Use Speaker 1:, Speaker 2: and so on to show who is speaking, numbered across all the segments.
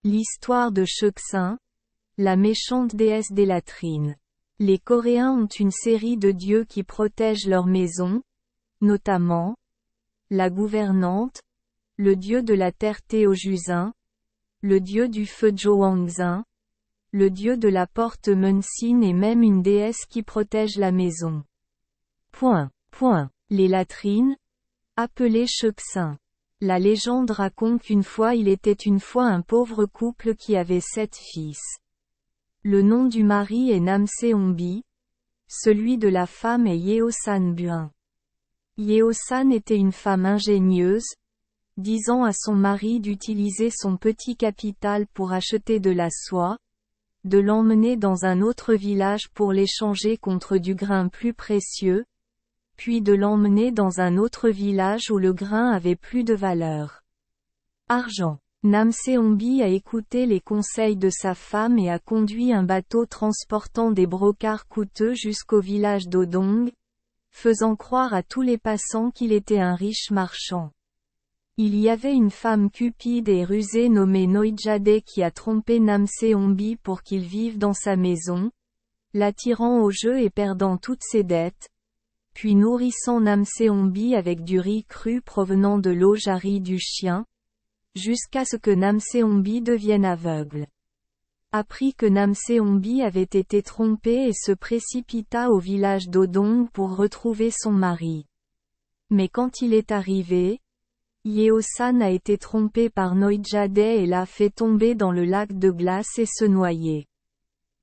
Speaker 1: L'histoire de Cheuxin, la méchante déesse des latrines. Les Coréens ont une série de dieux qui protègent leur maison, notamment la gouvernante, le dieu de la terre Taeojuzin, le dieu du feu Joangzin, le dieu de la porte Munsin et même une déesse qui protège la maison. Les latrines, appelées Cheuxin. La légende raconte qu'une fois il était une fois un pauvre couple qui avait 7 fils. Le nom du mari est Namseongbi, celui de la femme est Yeosan Buin. Yeosan était une femme ingénieuse, disant à son mari d'utiliser son petit capital pour acheter de la soie, de l'emmener dans un autre village pour l'échanger contre du grain plus précieux, puis de l'emmener dans un autre village où le grain avait plus de valeur. Argent. Namseongbi a écouté les conseils de sa femme et a conduit un bateau transportant des brocarts coûteux jusqu'au village d'Odong, faisant croire à tous les passants qu'il était un riche marchand. Il y avait une femme cupide et rusée nommée Noijade qui a trompé Namseongbi pour qu'il vive dans sa maison, l'attirant au jeu et perdant toutes ses dettes, puis nourrissant Namseongbi avec du riz cru provenant de l'eau jarie du chien, jusqu'à ce que Namseongbi devienne aveugle. Apprit que Namseongbi avait été trompé et se précipita au village d'Odong pour retrouver son mari. Mais quand il est arrivé, Yeosan a été trompé par Noijade et l'a fait tomber dans le lac de glace et se noyer.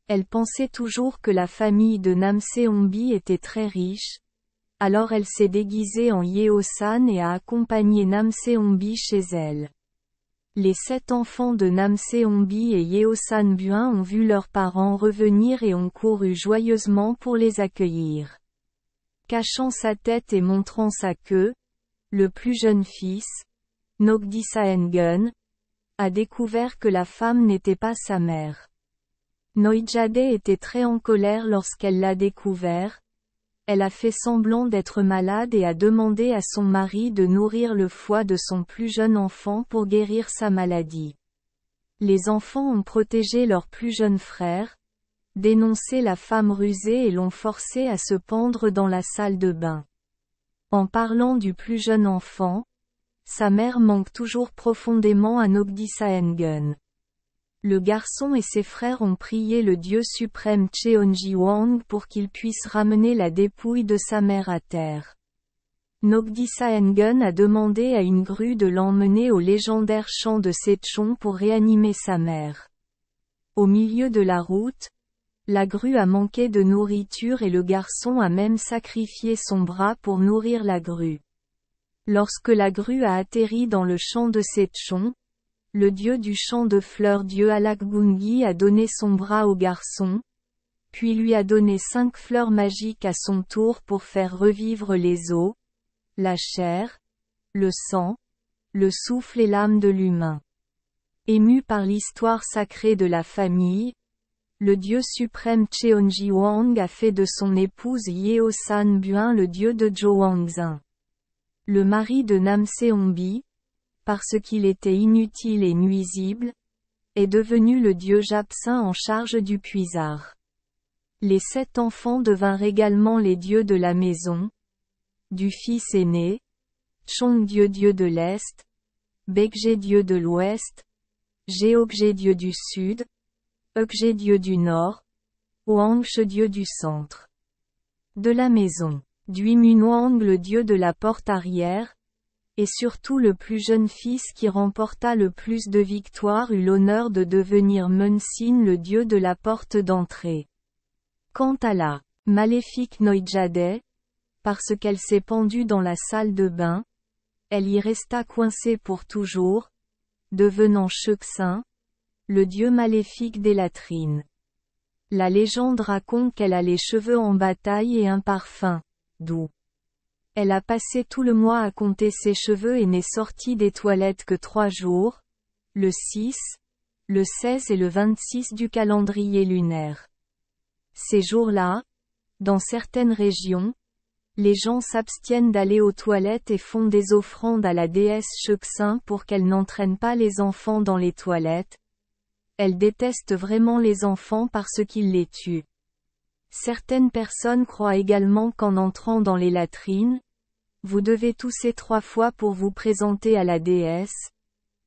Speaker 1: Elle pensait toujours que la famille de Namseongbi était très riche, alors elle s'est déguisée en Yeosan et a accompagné Namseongbi chez elle. Les 7 enfants de Namseongbi et Yeosan Buin ont vu leurs parents revenir et ont couru joyeusement pour les accueillir. Cachant sa tête et montrant sa queue, le plus jeune fils, Nogdisaengun, a découvert que la femme n'était pas sa mère. Noijade était très en colère lorsqu'elle l'a découvert. Elle a fait semblant d'être malade et a demandé à son mari de nourrir le foie de son plus jeune enfant pour guérir sa maladie. Les enfants ont protégé leur plus jeune frère, dénoncé la femme rusée et l'ont forcé à se pendre dans la salle de bain. En parlant du plus jeune enfant, sa mère manque toujours profondément à Nogdisaengun. Le garçon et ses frères ont prié le dieu suprême Cheonjiwang pour qu'il puisse ramener la dépouille de sa mère à terre. Nogdisaengun a demandé à une grue de l'emmener au légendaire champ de Sechon pour réanimer sa mère. Au milieu de la route, la grue a manqué de nourriture et le garçon a même sacrifié son bras pour nourrir la grue. Lorsque la grue a atterri dans le champ de Sechon, le dieu du champ de fleurs dieu Alakgungi a donné son bras au garçon, puis lui a donné 5 fleurs magiques à son tour pour faire revivre les os, la chair, le sang, le souffle et l'âme de l'humain. Ému par l'histoire sacrée de la famille, le dieu suprême Cheonjiwang a fait de son épouse Yeosan Buin le dieu de Joangzin. Le mari de Namseongbi, parce qu'il était inutile et nuisible, est devenu le dieu Japsin en charge du puisard. Les 7 enfants devinrent également les dieux de la maison, du fils aîné, Chongdieu dieu de l'Est, Baekje dieu de l'Ouest, Jeokje dieu du Sud, Eukje dieu du Nord, Hwangche dieu du Centre. De la maison, Duimunoang le dieu de la porte arrière, et surtout le plus jeune fils qui remporta le plus de victoires eut l'honneur de devenir Munsin le dieu de la porte d'entrée. Quant à la maléfique Noijade, parce qu'elle s'est pendue dans la salle de bain, elle y resta coincée pour toujours, devenant Cheuxin, le dieu maléfique des latrines. La légende raconte qu'elle a les cheveux en bataille et un parfum doux. Elle a passé tout le mois à compter ses cheveux et n'est sortie des toilettes que 3 jours, le 6, le 16 et le 26 du calendrier lunaire. Ces jours-là, dans certaines régions, les gens s'abstiennent d'aller aux toilettes et font des offrandes à la déesse Cheuxin pour qu'elle n'entraîne pas les enfants dans les toilettes, Elle déteste vraiment les enfants parce qu'ils les tuent. Certaines personnes croient également qu'en entrant dans les latrines, vous devez tousser 3 fois pour vous présenter à la déesse,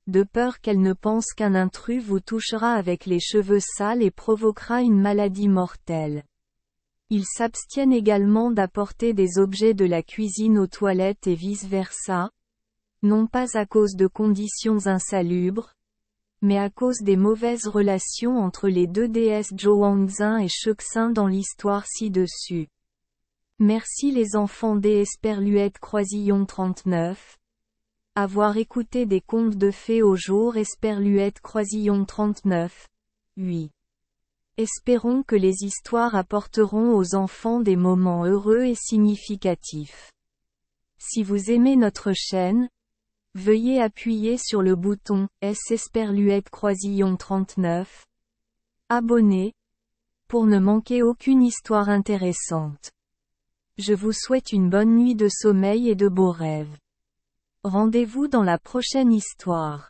Speaker 1: de peur qu'elle ne pense qu'un intrus vous touchera avec les cheveux sales et provoquera une maladie mortelle. Ils s'abstiennent également d'apporter des objets de la cuisine aux toilettes et vice-versa, non pas à cause de conditions insalubres, mais à cause des mauvaises relations entre les deux déesses Zhouangzin et Shexin dans l'histoire ci-dessus. Merci les enfants des Esperluette Croisillon 39. Avoir écouté des contes de fées au jour Esperluette Croisillon 39. 8. Espérons que les histoires apporteront aux enfants des moments heureux et significatifs. Si vous aimez notre chaîne, veuillez appuyer sur le bouton S Esperluette Croisillon 39. Abonner, pour ne manquer aucune histoire intéressante. Je vous souhaite une bonne nuit de sommeil et de beaux rêves. Rendez-vous dans la prochaine histoire.